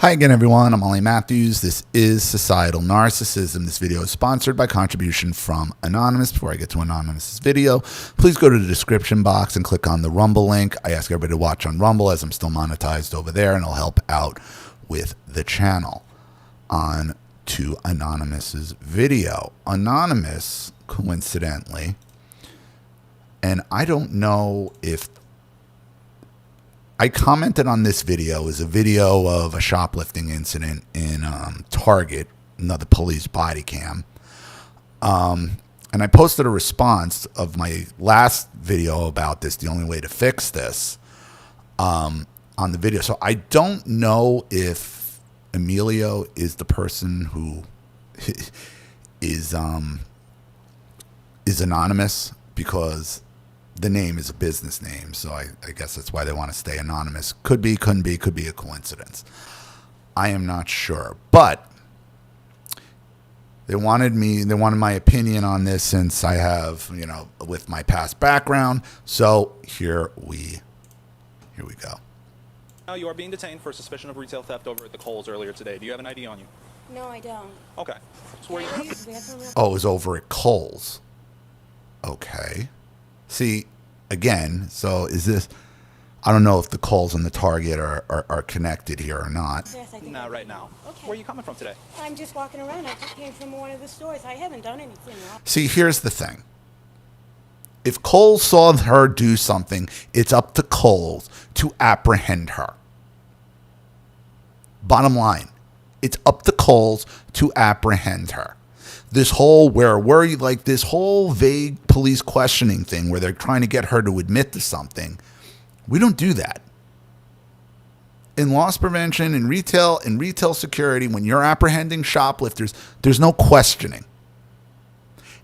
Hi again, everyone. I'm olliemathews. This is Societal Narcissism. This video is sponsored by contribution from Anonymous. Before I get to Anonymous's video, please go to the description box and click on the Rumble link. I ask everybody to watch on Rumble as I'm still monetized over there, and it'll help out with the channel. On to Anonymous's video. Anonymous, coincidentally, and I don't know if I commented on this video as a video of a shoplifting incident in Target, another police body cam. And I posted a response of my last video about this, the only way to fix this, on the video. So I don't know if Emilio is the person who is anonymous, because the name is a business name, so I guess that's why they want to stay anonymous. Could be, couldn't be, could be a coincidence. I am not sure. But they wanted my opinion on this, since I have, with my past background. So here we go. Now you are being detained for suspicion of retail theft over at the Kohl's earlier today. Do you have an ID on you? No, I don't. Okay. So where you? Oh, it was over at Kohl's. Okay. See, again, so is this, I don't know if the Kohl's and the Target are connected here or not. Yes, I think Not right now. Okay. Where are you coming from today? I'm just walking around. I just came from one of the stores. I haven't done anything wrong. See, here's the thing. If Kohl's saw her do something, it's up to Kohl's to apprehend her. Bottom line, it's up to Kohl's to apprehend her. This whole this whole vague police questioning thing where they're trying to get her to admit to something, we don't do that. In loss prevention, in retail security, when you're apprehending shoplifters, there's no questioning.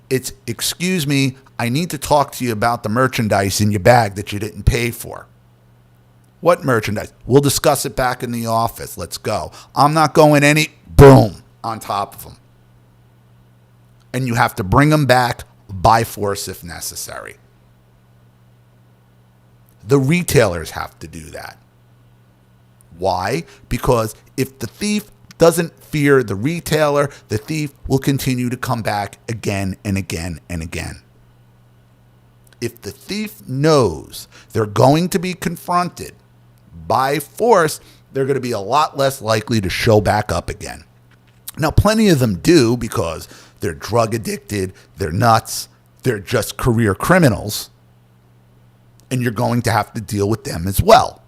It's, excuse me, I need to talk to you about the merchandise in your bag that you didn't pay for. What merchandise? We'll discuss it back in the office. Let's go. I'm not going any, boom, on top of them. And you have to bring them back by force if necessary. The retailers have to do that. Why? Because if the thief doesn't fear the retailer, the thief will continue to come back again and again and again. If the thief knows they're going to be confronted by force, they're going to be a lot less likely to show back up again. Now, plenty of them do, because they're drug addicted, they're nuts, they're just career criminals, and you're going to have to deal with them as well.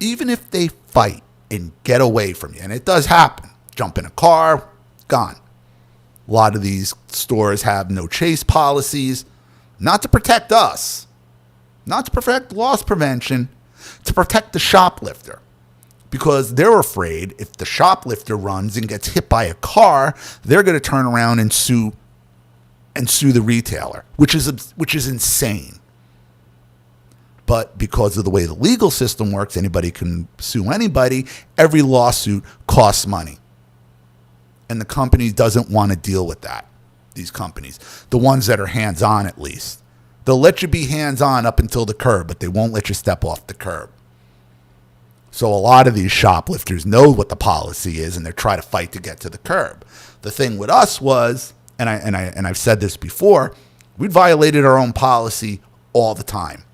Even if they fight and get away from you, and it does happen, jump in a car, gone. A lot of these stores have no chase policies, not to protect us, not to protect loss prevention, to protect the shoplifter. Because they're afraid if the shoplifter runs and gets hit by a car, they're going to turn around and sue the retailer, which is insane. But because of the way the legal system works, anybody can sue anybody. Every lawsuit costs money. And the company doesn't want to deal with that. These companies, the ones that are hands-on at least. They'll let you be hands-on up until the curb, but they won't let you step off the curb. So a lot of these shoplifters know what the policy is, and they're trying to fight to get to the curb. The thing with us was, and I've said this before, we violated our own policy all the time,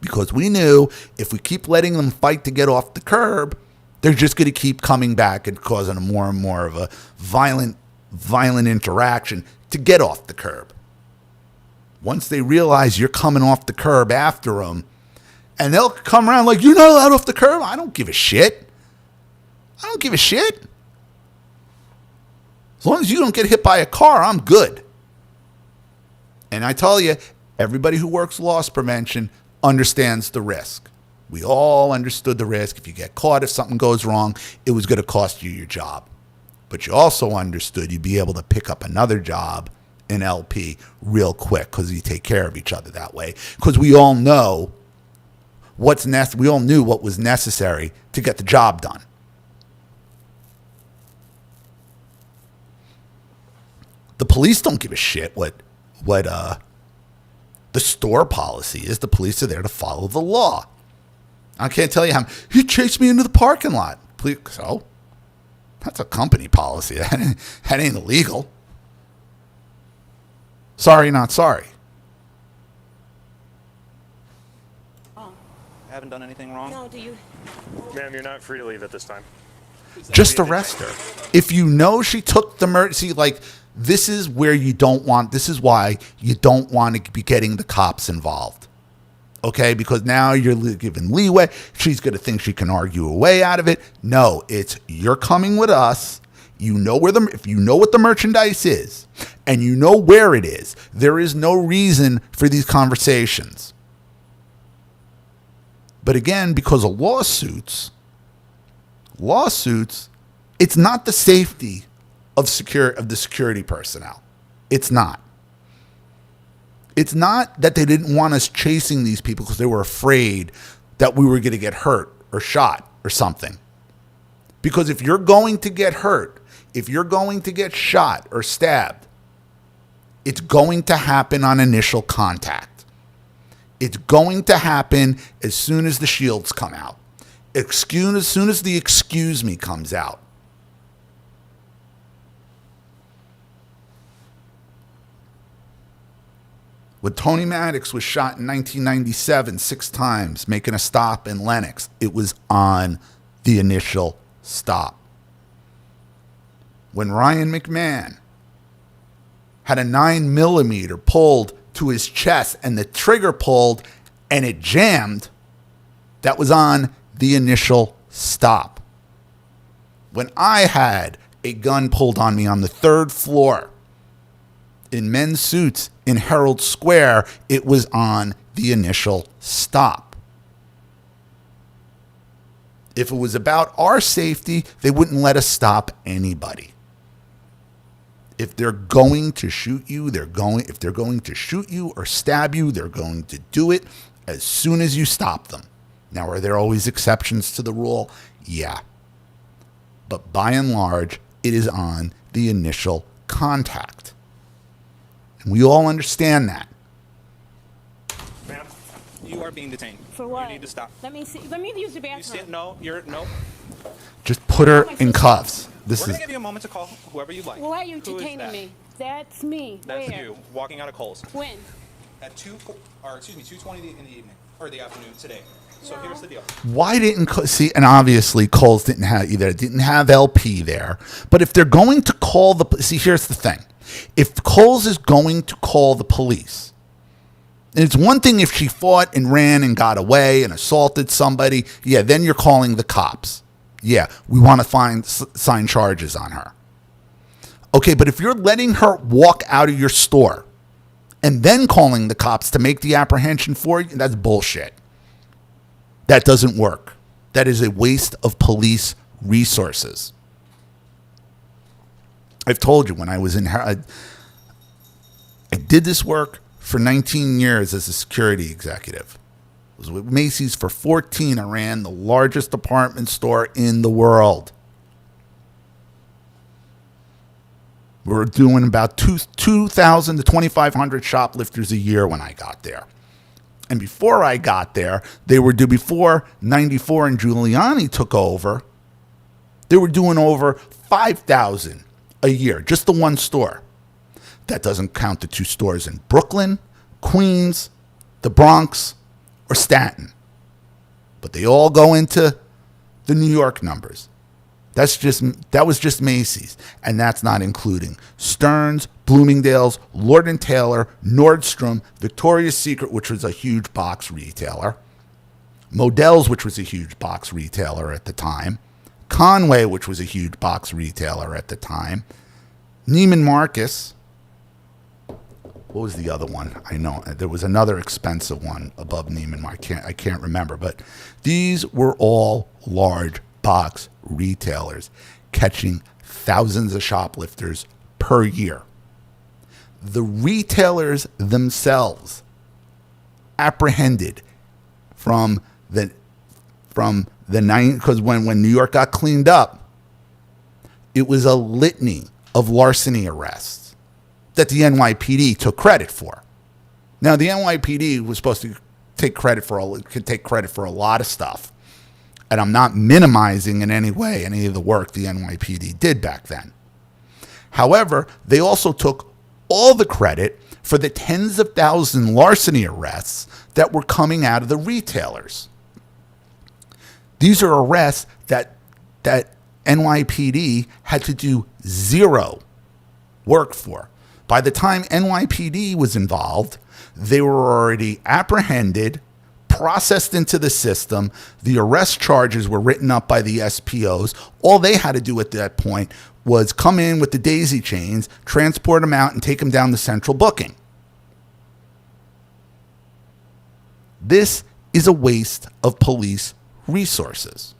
because we knew if we keep letting them fight to get off the curb, they're just going to keep coming back and causing a more and more of a violent interaction to get off the curb. Once they realize you're coming off the curb after them, and they'll come around like, you're not allowed off the curb. I don't give a shit. I don't give a shit. As long as you don't get hit by a car, I'm good. And I tell you, everybody who works loss prevention understands the risk. We all understood the risk. If you get caught, if something goes wrong, it was going to cost you your job. But you also understood you'd be able to pick up another job in LP real quick, because you take care of each other that way. Because we all know we all knew what was necessary to get the job done. The police don't give a shit what the store policy is. The police are there to follow the law. I can't tell you how. He chased me into the parking lot. Please, so that's a company policy. That ain't illegal. Sorry, not sorry. Oh, I haven't done anything wrong. no, do you? Ma'am, you're not free to leave at this time. Just arrest her. If you know she took the murder, see, like, this is where you don't want, this is why you don't want to be getting the cops involved. Okay? Because now you're giving leeway. She's going to think she can argue a way out of it. No, it's you're coming with us. You know where if you know what the merchandise is and you know where it is, there is no reason for these conversations. But again, because of lawsuits, it's not the safety of the security personnel. It's not. It's not that they didn't want us chasing these people because they were afraid that we were going to get hurt or shot or something. Because if you're going to get hurt, if you're going to get shot or stabbed, it's going to happen on initial contact. It's going to happen as soon as the shields come out. As soon as the excuse me comes out. When Tony Maddox was shot in 1997 6 times, making a stop in Lenox, it was on the initial stop. When Ryan McMahon had a 9mm pulled to his chest and the trigger pulled and it jammed, that was on the initial stop. When I had a gun pulled on me on the 3rd floor in men's suits in Herald Square, it was on the initial stop. If it was about our safety, they wouldn't let us stop anybody. If they're going to shoot you, if they're going to shoot you or stab you, they're going to do it as soon as you stop them. Now, are there always exceptions to the rule? Yeah. But by and large, it is on the initial contact. And we all understand that. Ma'am? You are being detained. For what? You need to stop. Let me see. Let me use the You bathroom. stand, no. Just put her in cuffs. We're going to give you a moment to call whoever you like. Why are you Who is detaining that? me? That's me. That's Where? you, walking out of Kohl's. When? At 2:20 in the evening, or the afternoon today. So No. here's the deal. Why didn't see? And obviously, Kohl's didn't have LP there. But if they're going to call here's the thing: if Kohl's is going to call the police, and it's one thing if she fought and ran and got away and assaulted somebody, yeah, then you're calling the cops. Yeah, we want to sign charges on her. Okay, but if you're letting her walk out of your store and then calling the cops to make the apprehension for you, that's bullshit. That doesn't work. That is a waste of police resources. I've told you when I was I did this work for 19 years as a security executive. I was with Macy's for 14. I ran the largest department store in the world. We were doing about 2,000 to 2,500 shoplifters a year when I got there. And before I got there, before 94 and Giuliani took over, they were doing over 5,000 a year, just the one store. That doesn't count the 2 stores in Brooklyn, Queens, the Bronx, or Staten. But they all go into the New York numbers. That was just Macy's, and that's not including Stearns, Bloomingdale's, Lord & Taylor, Nordstrom, Victoria's Secret, which was a huge box retailer, Modell's, which was a huge box retailer at the time, Conway, which was a huge box retailer at the time, Neiman Marcus. What was the other one? I know there was another expensive one above Neiman Marcus. I can't remember, but these were all large box retailers catching thousands of shoplifters per year. The retailers themselves apprehended from the because when New York got cleaned up, it was a litany of larceny arrests that the NYPD took credit for. Now, the NYPD was supposed to take credit for a lot of stuff. And I'm not minimizing in any way any of the work the NYPD did back then. However, they also took all the credit for the tens of thousands larceny arrests that were coming out of the retailers. These are arrests that NYPD had to do zero work for. By the time NYPD was involved, they were already apprehended, processed into the system. The arrest charges were written up by the SPOs. All they had to do at that point was come in with the daisy chains, transport them out, and take them down to central booking. This is a waste of police resources.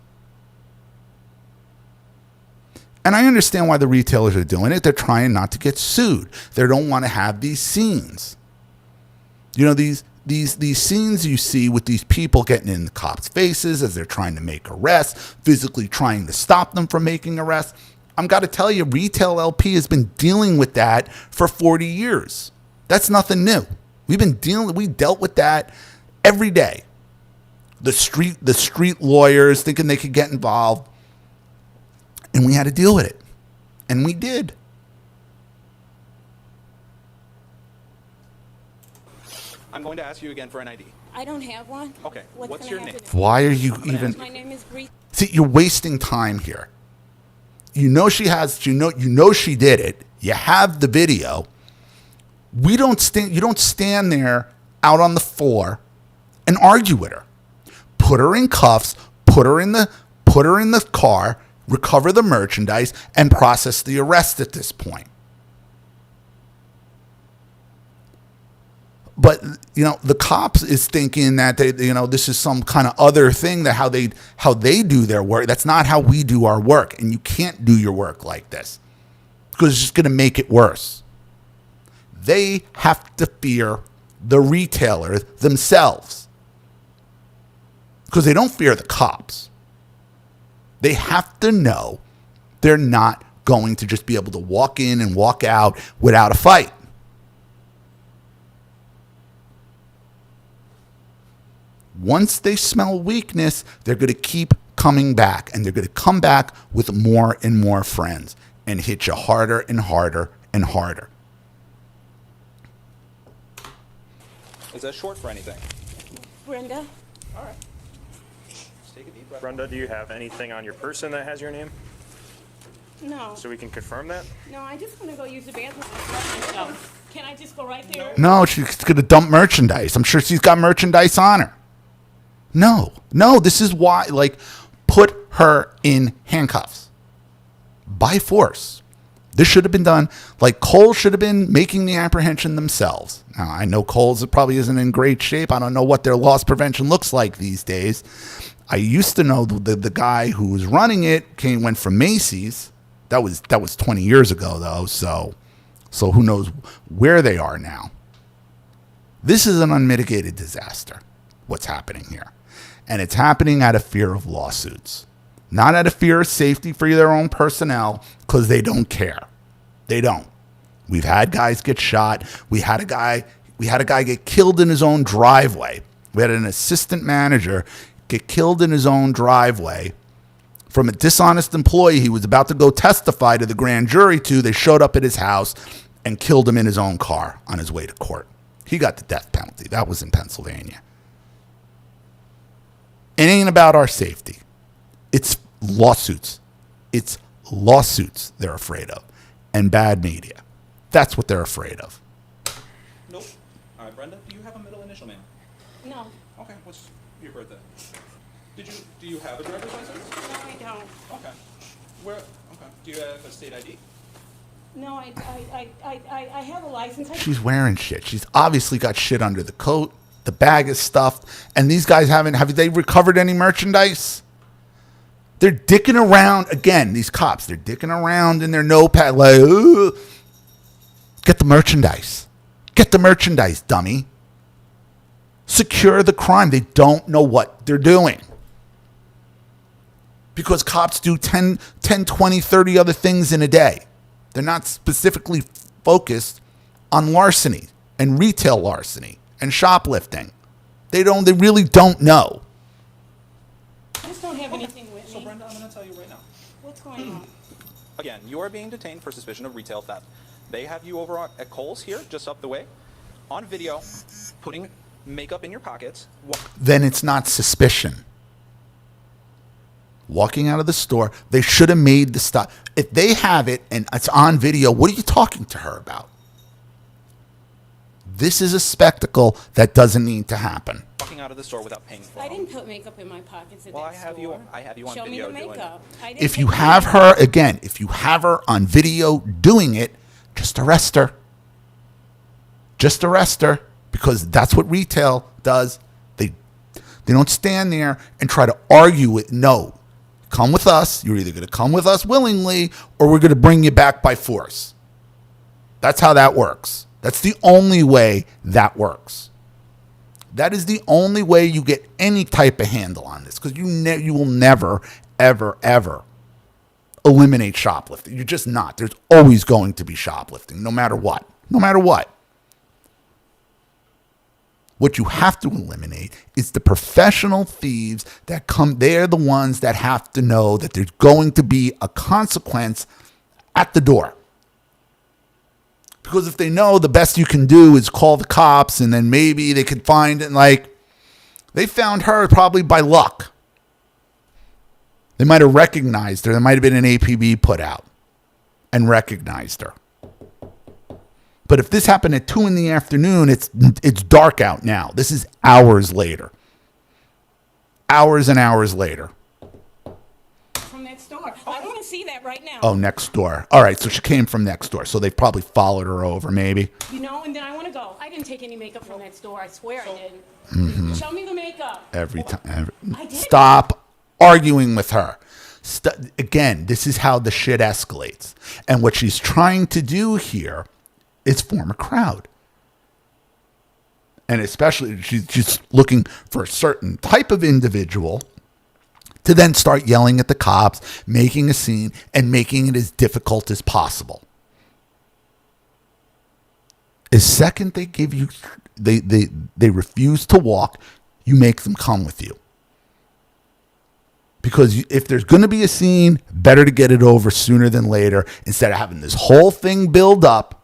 And I understand why the retailers are doing it. They're trying not to get sued. They don't want to have these scenes. You know, these scenes you see with these people getting in the cops' faces as they're trying to make arrests, physically trying to stop them from making arrests. I've got to tell you, Retail LP has been dealing with that for 40 years. That's nothing new. We dealt with that every day. The street lawyers thinking they could get involved. And we had to deal with it. And we did. I'm going to ask you again for an ID. I don't have one. Okay. What's gonna your name? happen? Why are you even... My name is Bree. See, you're wasting time here. You know she did it. You have the video. You don't stand there out on the floor and argue with her. Put her in cuffs, put her in the car, recover the merchandise, and process the arrest at this point. But, you know, the cops is thinking that this is some kind of other thing, that how they do their work. That's not how we do our work. And you can't do your work like this because it's just going to make it worse. They have to fear the retailer themselves because they don't fear the cops. They have to know they're not going to just be able to walk in and walk out without a fight. Once they smell weakness, they're going to keep coming back, and they're going to come back with more and more friends and hit you harder and harder and harder. Is that short for anything? Brenda. All right. Just take a deep breath. Brenda, do you have anything on your person that has your name? No. So we can confirm that? No, I just want to go use the bathroom myself. Can I just go right there? No, she's going to dump merchandise. I'm sure she's got merchandise on her. No, this is why, put her in handcuffs by force. This should have been done. Kohl's should have been making the apprehension themselves. Now, I know Kohl's probably isn't in great shape. I don't know what their loss prevention looks like these days. I used to know the guy who was running it went from Macy's. That was 20 years ago, though, so who knows where they are now. This is an unmitigated disaster, what's happening here. And it's happening out of fear of lawsuits, not out of fear of safety for their own personnel, because they don't care. They don't. We've had guys get shot. We had a guy get killed in his own driveway. We had an assistant manager get killed in his own driveway from a dishonest employee he was about to go testify to the grand jury to. They showed up at his house and killed him in his own car on his way to court. He got the death penalty. That was in Pennsylvania. It ain't about our safety. It's lawsuits. It's lawsuits they're afraid of, and bad media. That's what they're afraid of. Nope. All right, Brenda, do you have a middle initial, ma'am? No. Okay, what's your birthday? Do you have a driver's license? No, I don't. Okay. Okay. Do you have a state ID? No, I have a license. She's wearing shit. She's obviously got shit under the coat. The bag is stuffed. And these guys have they recovered any merchandise? They're dicking around. Again, these cops, they're dicking around in their notepad like, ooh. Get the merchandise. Get the merchandise, dummy. Secure the crime. They don't know what they're doing. Because cops do 10, 20, 30 other things in a day. They're not specifically focused on larceny and retail larceny and shoplifting. They really don't know. I just don't have anything with So me. Brenda, I'm going to tell you right now. What's going on? Again, you are being detained for suspicion of retail theft. They have you over at Kohl's here, just up the way, on video, putting makeup in your pockets. Then it's not suspicion. Walking out of the store, they should have made the stop. If they have it and it's on video, what are you talking to her about? This is a spectacle that doesn't need to happen. Walking out of the store without paying for I it. didn't put makeup in my pockets at Well, that store. I have you on Show video me the doing it. makeup. I didn't If you take the have makeup. her, again, if you have her on video doing it, just arrest her. Just arrest her, because that's what retail does. They don't stand there and try to argue it. No. Come with us. You're either going to come with us willingly or we're going to bring you back by force. That's how that works. That's the only way that works. That is the only way you get any type of handle on this, because you will never, ever, ever eliminate shoplifting. You're just not. There's always going to be shoplifting, no matter what. No matter what. What you have to eliminate is the professional thieves that come. They're the ones that have to know that there's going to be a consequence at the door. Because if they know, the best you can do is call the cops, and then maybe they could find it. Like, they found her probably by luck. They might have recognized her. There might have been an APB put out and recognized her. But if this happened at 2 PM, it's dark out now. This is hours later. Hours and hours later. From next door. I want to see that right now. Oh, next door. All right, so she came from next door. So they probably followed her over, maybe. You know, and then I want to go. I didn't take any makeup from next door. I swear I didn't. Mm-hmm. Show me the makeup. Every time. I did. Stop arguing with her. Again, this is how the shit escalates. And what she's trying to do here is form a crowd. And especially, she's looking for a certain type of individual to then start yelling at the cops, making a scene, and making it as difficult as possible. The second they give you, they refuse to walk, you make them come with you. Because if there's going to be a scene, better to get it over sooner than later, instead of having this whole thing build up.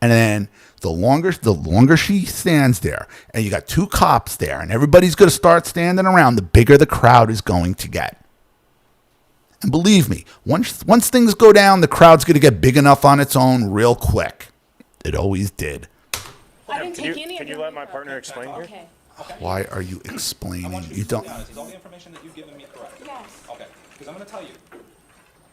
And then the longer she stands there, and you got 2 cops there, and everybody's going to start standing around, the bigger the crowd is going to get. And believe me, once things go down, the crowd's going to get big enough on its own real quick. It always did. I didn't take any of Can you your let my makeup. partner explain here? Okay. Why are you I explaining? want you You to don't. be honest. Is all the information that you've given me correct? Yes. Okay. Because I'm going to tell you,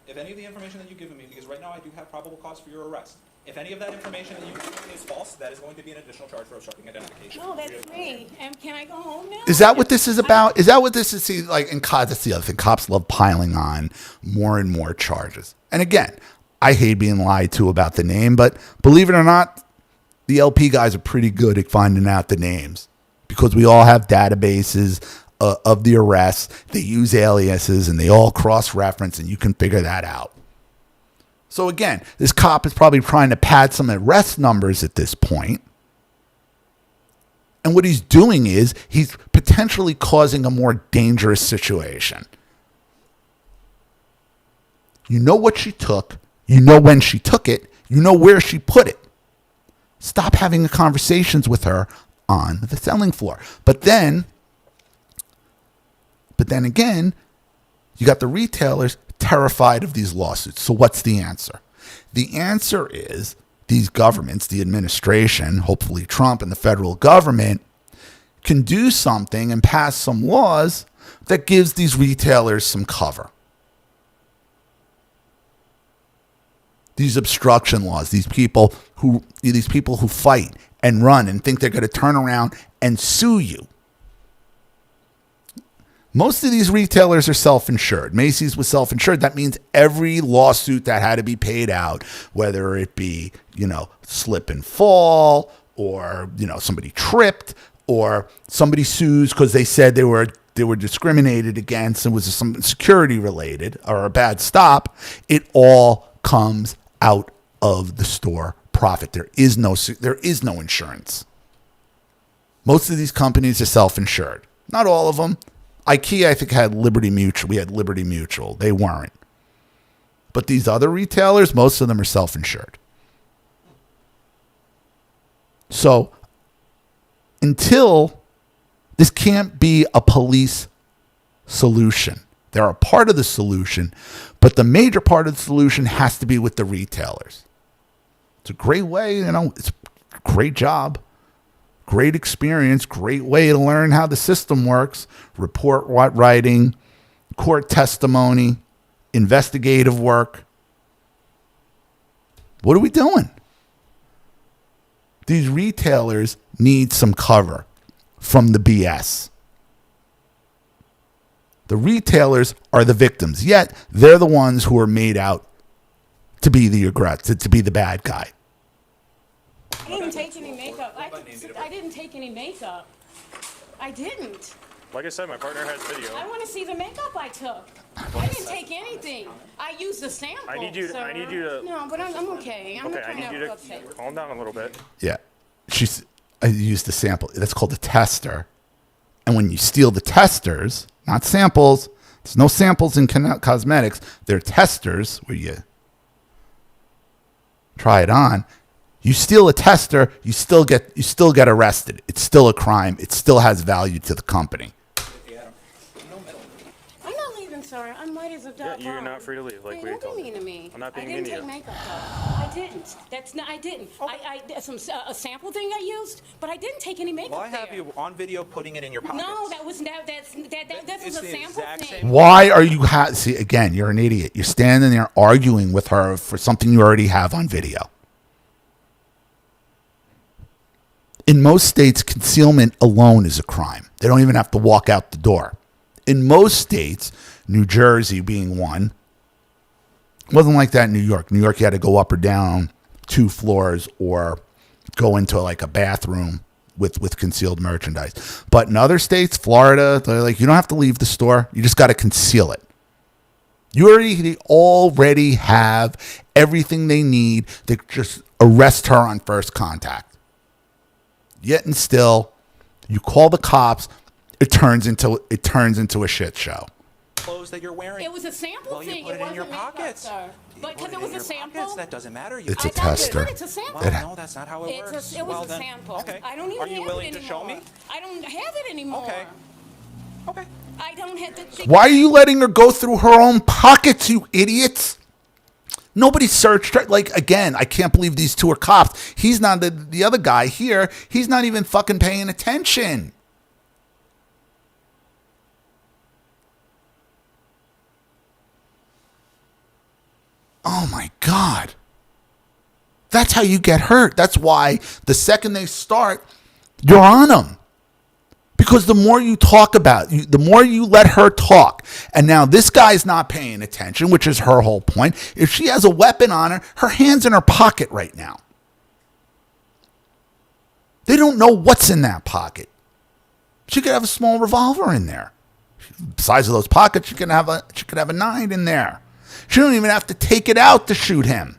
if any of the information that you've given me, because right now I do have probable cause for your arrest. If any of that information that you've given me is false, that is going to be an additional charge for obstructing identification. No, that's me. And can I go home now? Is that what this is about? Is that what this is? See, like in cops, that's the other thing. Cops love piling on more and more charges. And again, I hate being lied to about the name, but believe it or not, the LP guys are pretty good at finding out the names, because we all have databases of the arrests. They use aliases and they all cross-reference, and you can figure that out. So again, this cop is probably trying to pad some arrest numbers at this point. And what he's doing is he's potentially causing a more dangerous situation. You know what she took. You know when she took it. You know where she put it. Stop having the conversations with her on the selling floor. But then again, you got the retailers terrified of these lawsuits. So what's the answer? The answer is these governments, the administration, hopefully Trump and the federal government, can do something and pass some laws that gives these retailers some cover. These obstruction laws, these people who fight and run and think they're going to turn around and sue you. Most of these retailers are self-insured. Macy's was self-insured. That means every lawsuit that had to be paid out, whether it be, slip and fall, or, somebody tripped, or somebody sues because they said they were discriminated against and was some security related or a bad stop, it all comes out of the store profit. There is no insurance. Most of these companies are self-insured. Not all of them. IKEA, I think, had Liberty Mutual. We had Liberty Mutual. They weren't. But these other retailers, most of them are self-insured. So until this can't be a police solution. They're a part of the solution, but the major part of the solution has to be with the retailers. It's a great way, it's a great job, great experience, great way to learn how the system works, report writing, court testimony, investigative work. What are we doing? These retailers need some cover from the BS. The retailers are the victims, yet they're the ones who are made out to be the aggressor, to be the bad guy. I didn't take any makeup. I didn't take any makeup. I didn't. Like I said, my partner has video. I want to see the makeup I took. I didn't take anything. I used the sample. I need you to. No, but I'm okay. I'm Okay, not I trying need to you to upset. calm down a little bit. Yeah. I used the sample. That's called a tester. And when you steal the testers, not samples, there's no samples in cosmetics. They're testers where you try it on. You steal a tester, you still get arrested. It's still a crime. It still has value to the company. I'm not leaving, sir. I'm white as a duck. You're not free to leave, like we Don't told be mean you. to me. I'm not being I mean didn't to take you. makeup though. I didn't. That's not. I didn't. A sample thing I used, but I didn't take any makeup. Well, I have there. you on video putting it in your pockets. No, that was that's It's a the sample exact thing. same- Why are you see again, you're an idiot. You're standing there arguing with her for something you already have on video. In most states, concealment alone is a crime. They don't even have to walk out the door. In most states, New Jersey being one, it wasn't like that in New York. New York, you had to go up or down 2 floors or go into like a bathroom with concealed merchandise. But in other states, Florida, they're like, you don't have to leave the store. You just got to conceal it. You already have everything they need to just arrest her on first contact. Yet and still, you call the cops, it turns into a shit show. Clothes that you're wearing. It was a sample Well, thing. you put it in your wasn't makeup, pockets. sir. But because it was a sample. Pockets, that doesn't matter. It's a I thought tester. It's a sample. Well, no, that's not how it It works. was Well, a then, sample. Okay. I don't even Are you have willing it to show anymore. me? I don't have it anymore. Okay. Okay. I don't have the. Why are you letting her go through her own pockets, you idiots? Nobody searched her. Like, again, I can't believe these two are cops. He's not the other guy here. He's not even fucking paying attention. Oh my God. That's how you get hurt. That's why the second they start, you're on them. Because the more you talk about, the more you let her talk. And now this guy's not paying attention, which is her whole point. If she has a weapon on her, her hand's in her pocket right now. They don't know what's in that pocket. She could have a small revolver in there. The size of those pockets, she could have a 9 in there. She don't even have to take it out to shoot him.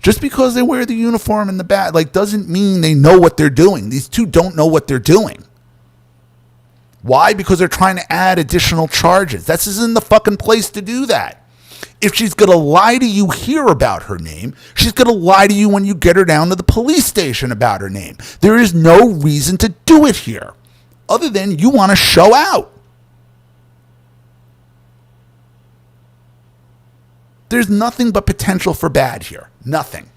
Just because they wear the uniform and the badge, doesn't mean they know what they're doing. These two don't know what they're doing. Why? Because they're trying to add additional charges. This isn't the fucking place to do that. If she's going to lie to you here about her name, she's going to lie to you when you get her down to the police station about her name. There is no reason to do it here, other than you want to show out. There's nothing but potential for bad here. Nothing.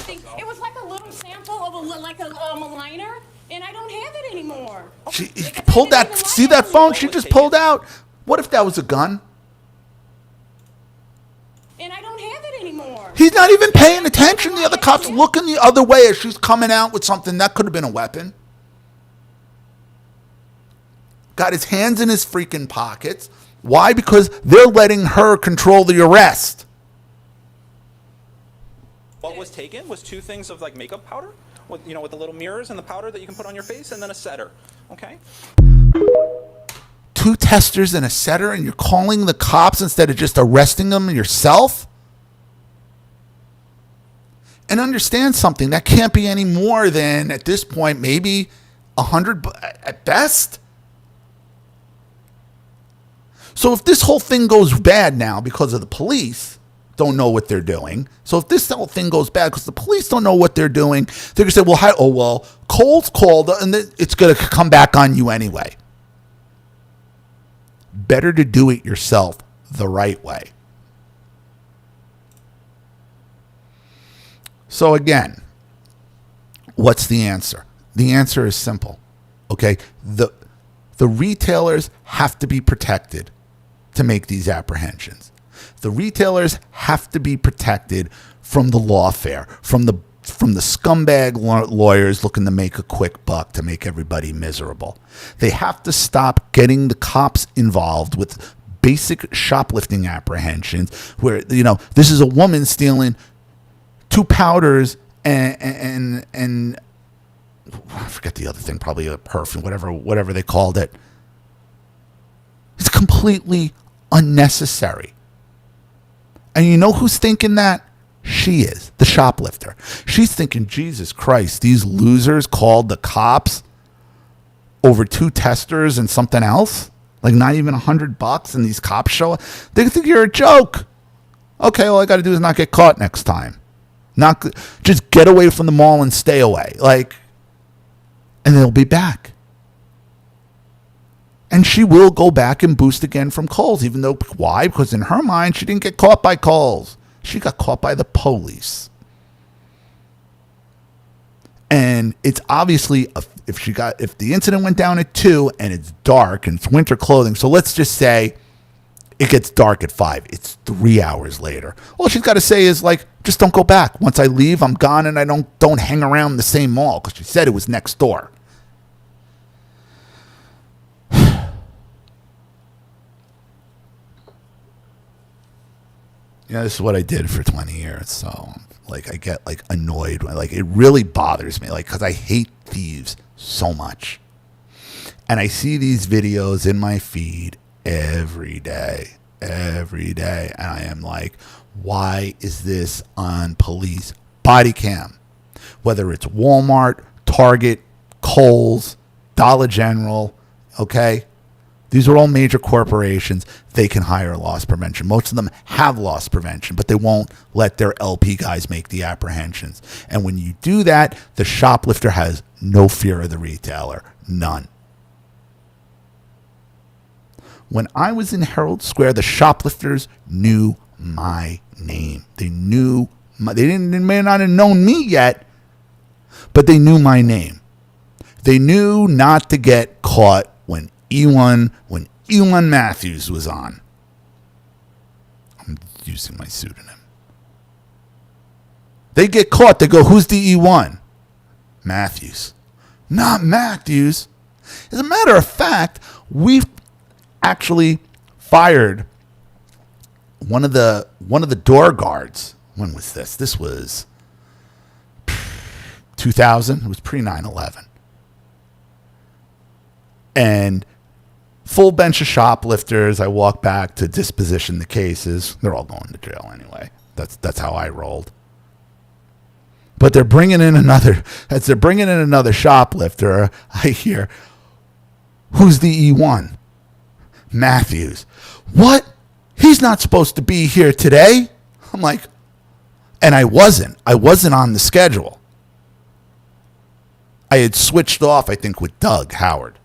It was like a little sample of a liner, and I don't have it anymore. She pulled that. See that phone she just pulled out? What if that was a gun? And I don't have it anymore. He's not even paying attention. The other cop's looking the other way as she's coming out with something that could have been a weapon. Got his hands in his freaking pockets. Why? Because they're letting her control the arrest. What was taken was 2 things of makeup powder, with the little mirrors and the powder that you can put on your face, and then a setter. Okay. 2 testers and a setter, and you're calling the cops instead of just arresting them yourself? And understand something, that can't be any more than, at this point, maybe 100 at best. So if this whole thing goes bad now because of the police don't know what they're doing. So if this whole thing goes bad because the police don't know what they're doing, they're going to say, well, Cole's called and it's going to come back on you anyway. Better to do it yourself the right way. So again, what's the answer? The answer is simple. Okay? The retailers have to be protected to make these apprehensions. The retailers have to be protected from the lawfare, from the scumbag lawyers looking to make a quick buck to make everybody miserable. They have to stop getting the cops involved with basic shoplifting apprehensions where, this is a woman stealing 2 powders and I forget the other thing, probably a perfume, whatever they called it. It's completely unnecessary. And you know who's thinking that? She is, the shoplifter. She's thinking, Jesus Christ, these losers called the cops over 2 testers and something else? Like not even $100, and these cops show up? They think you're a joke. Okay, all I got to do is not get caught next time. Just get away from the mall and stay away. And they'll be back. And she will go back and boost again from Kohl's, even though, why? Because in her mind, she didn't get caught by Kohl's. She got caught by the police. And it's obviously, if the incident went down at 2 and it's dark and it's winter clothing, so let's just say it gets dark at 5. It's 3 hours later. All she's got to say is just don't go back. Once I leave, I'm gone, and I don't hang around the same mall, because she said it was next door. This is what I did for 20 years. So, I get annoyed. It really bothers me, because I hate thieves so much. And I see these videos in my feed every day. And I am like, why is this on police body cam? Whether it's Walmart, Target, Kohl's, Dollar General, okay? These are all major corporations. They can hire loss prevention. Most of them have loss prevention, but they won't let their LP guys make the apprehensions. And when you do that, the shoplifter has no fear of the retailer. None. When I was in Herald Square, the shoplifters knew my name. They may not have known me yet, but they knew my name. They knew not to get caught when Olliemathews was on. I'm using my pseudonym. They get caught. They go, who's the E1? Matthews. Not Matthews. As a matter of fact, we've actually fired one of the door guards. When was this? This was 2000. It was pre 9/11. And full bench of shoplifters. I walk back to disposition the cases. They're all going to jail anyway. That's how I rolled. But they're bringing in another shoplifter. I hear, who's the E1? Matthews. What? He's not supposed to be here today. I'm like, and I wasn't on the schedule. I had switched off, I think, with Doug Howard.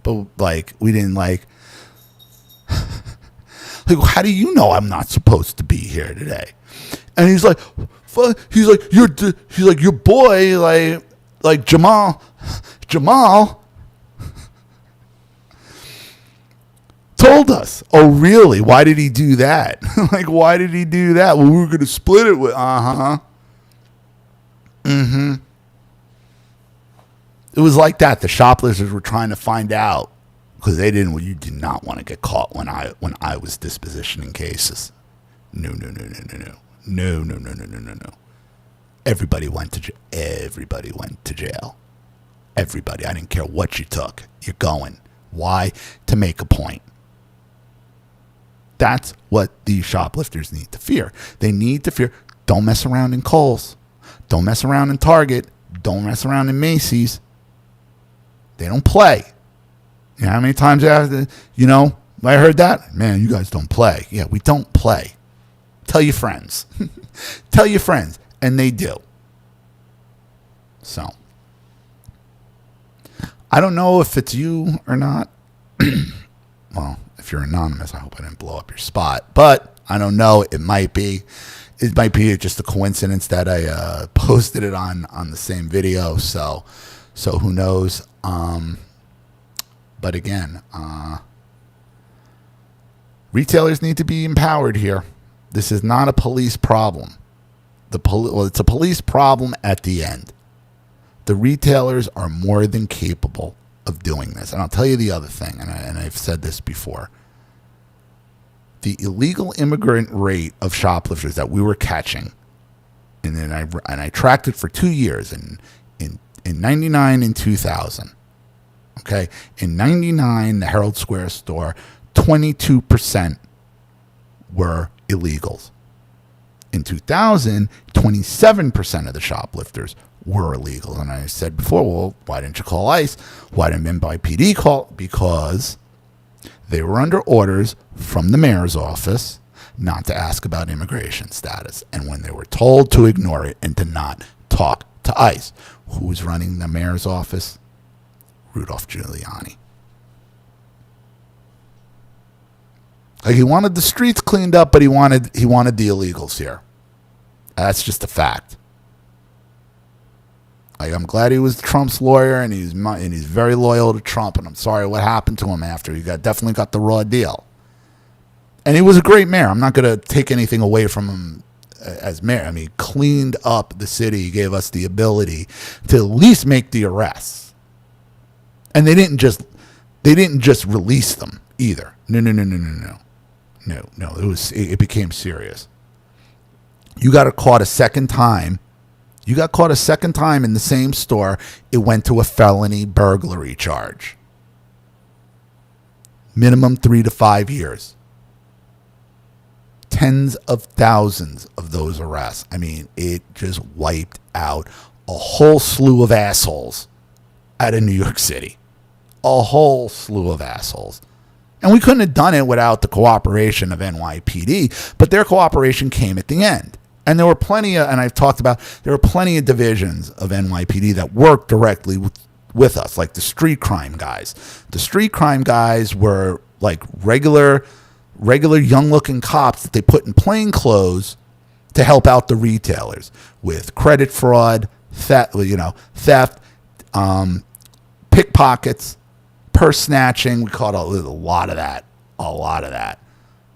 But we didn't how do you know I'm not supposed to be here today? And he's like, your boy, Jamal told us. Oh, really? Why did he do that? Why did he do that? Well, we were going to split it with, It was like that. The shoplifters were trying to find out because you did not want to get caught when I was dispositioning cases. No. Everybody went to jail. Everybody went to jail. Everybody. I didn't care what you took. You're going. Why? To make a point. That's what these shoplifters need to fear. They need to fear. Don't mess around in Kohl's. Don't mess around in Target. Don't mess around in Macy's. They don't play. You know how many times I heard that? Man, you guys don't play. Yeah, we don't play. Tell your friends. Tell your friends. And they do. So, I don't know if it's you or not. Well, if you're anonymous, I hope I didn't blow up your spot. But I don't know. It might be. It might be just a coincidence that I posted it on the same video. So who knows? But again, retailers need to be empowered here. This is not a police problem. It's a police problem at the end. The retailers are more than capable of doing this. And I'll tell you the other thing, and I've said this before. The illegal immigrant rate of shoplifters that we were catching, and then I tracked it for 2 years, in 99 and 2000. Okay, in 99, the Herald Square store, 22% were illegals. In 2000, 27% of the shoplifters were illegal. And I said before, well, why didn't you call ICE? Why didn't NYPD call? Because they were under orders from the mayor's office not to ask about immigration status. And when they were told to ignore it and to not talk to ICE, who was running the mayor's office? Rudolph Giuliani. Like, he wanted the streets cleaned up, but he wanted the illegals here. That's just a fact. Like, I'm glad he was Trump's lawyer, and he's very loyal to Trump. And I'm sorry what happened to him after. He definitely got the raw deal. And he was a great mayor. I'm not going to take anything away from him as mayor. I mean, he cleaned up the city. He gave us the ability to at least make the arrests. And they didn't just release them either. No. It became serious. You got caught a second time. You got caught a second time in the same store. It went to a felony burglary charge. Minimum 3 to 5 years. Tens of thousands of those arrests. I mean, it just wiped out a whole slew of assholes out of New York City. A whole slew of assholes. And we couldn't have done it without the cooperation of NYPD, but their cooperation came at the end. And there were plenty of, and I've talked about, there were plenty of divisions of NYPD that worked directly with us, like the street crime guys. The street crime guys were like regular young-looking cops that they put in plain clothes to help out the retailers with credit fraud, theft, pickpockets, purse snatching. We caught a lot of that.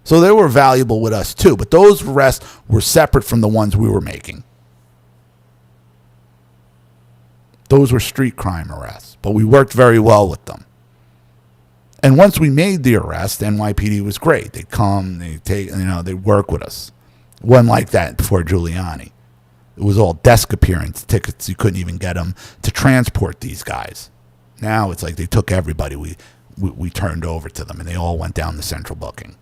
So they were valuable with us too, but those arrests were separate from the ones we were making. Those were street crime arrests, but we worked very well with them. And once we made the arrest, NYPD was great. They'd come, they'd work with us. It wasn't like that before Giuliani. It was all desk appearance tickets. You couldn't even get them to transport these guys. Now it's like they took everybody we turned over to them, and they all went down the central booking.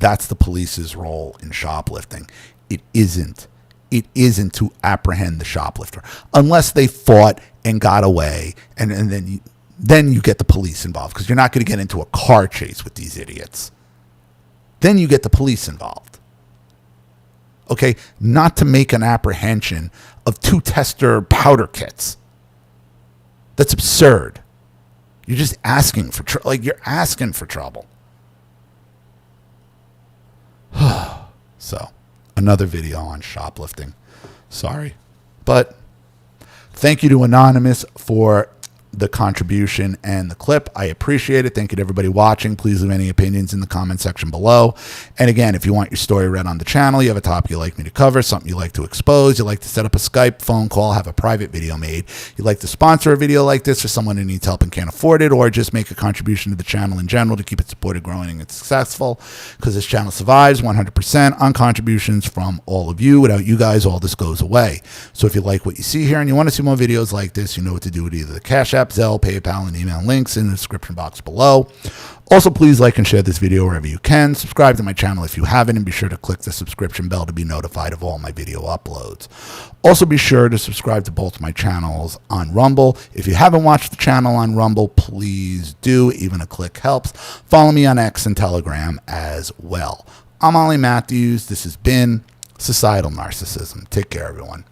That's the police's role in shoplifting. It isn't to apprehend the shoplifter unless they fought and got away, and then you get the police involved, because you're not going to get into a car chase with these idiots. Then you get the police involved. Okay, not to make an apprehension of 2 tester powder kits. That's absurd. You're just asking for you're asking for trouble. So, another video on shoplifting. Sorry. But thank you to Anonymous for the contribution and the clip. I appreciate it. Thank you to everybody watching. Please leave any opinions in the comment section below. And again, if you want your story read on the channel, you have a topic you'd like me to cover, something you'd like to expose, you'd like to set up a Skype phone call, have a private video made, you'd like to sponsor a video like this for someone who needs help and can't afford it, or just make a contribution to the channel in general to keep it supported, growing, and successful, because this channel survives 100% on contributions from all of you. Without you guys, all this goes away. So if you like what you see here and you want to see more videos like this, you know what to do with either the Cash App, App, Zelle, PayPal, and email links in the description box below. Also, please like and share this video wherever you can. Subscribe to my channel if you haven't, and be sure to click the subscription bell to be notified of all my video uploads. Also, be sure to subscribe to both my channels on Rumble. If you haven't watched the channel on Rumble, please do. Even a click helps. Follow me on X and Telegram as well. I'm Ollie Matthews. This has been Societal Narcissism. Take care, everyone.